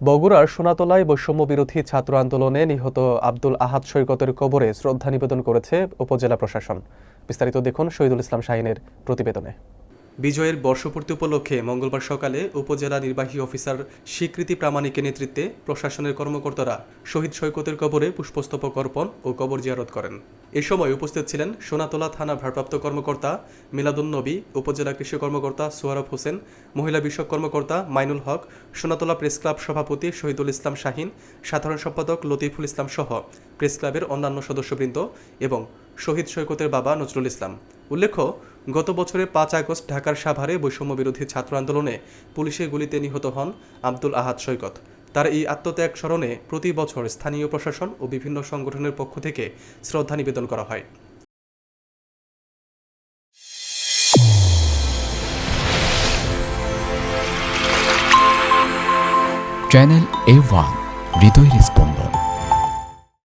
বগুড়ার সোনাতলায় বৈষম্য বিরোধী ছাত্র আন্দোলনে নিহত আব্দুল আহাদ সৈকতের কবরে শ্রদ্ধা নিবেদন করেছে উপজেলা প্রশাসন। বিস্তারিত দেখুন শহীদুল ইসলাম শাহিনের প্রতিবেদনে। বিজয়ের বর্ষপূর্তি উপলক্ষে মঙ্গলবার সকালে উপজেলা নির্বাহী অফিসার স্বীকৃতি প্রামাণিকের নেতৃত্বে প্রশাসনের কর্মকর্তারা শহীদ সৈকতের কবরে পুষ্পস্তবক অর্পণ ও কবর জিয়ারত করেন। এ সময় উপস্থিত ছিলেন সোনাতলা থানা ভারপ্রাপ্ত কর্মকর্তা মিলাদুন্নবী, উপজেলা কৃষি কর্মকর্তা সোয়ারফ হোসেন, মহিলা বিষয়ক কর্মকর্তা মাইনুল হক, সোনাতলা প্রেস ক্লাব সভাপতি শহীদুল ইসলাম শাহিন, সাধারণ সম্পাদক লতিফুল ইসলাম সহ প্রেস ক্লাবের অন্যান্য সদস্যবৃন্দ এবং শহীদ সৈকতের বাবা নজরুল ইসলাম। উল্লেখ্য, গত বছরের 5 আগস্ট ঢাকার সাভারে বৈষম্য বিরোধী ছাত্র আন্দোলনে পুলিশের গুলিতে নিহত হন আব্দুল আহাদ সৈকত। তার এই আত্মত্যাগ স্মরণে প্রতি বছর স্থানীয় প্রশাসন ও বিভিন্ন সংগঠনের পক্ষ থেকে শ্রদ্ধা নিবেদন করা হয়। চ্যানেল A1 হৃদয়ের স্পন্দন।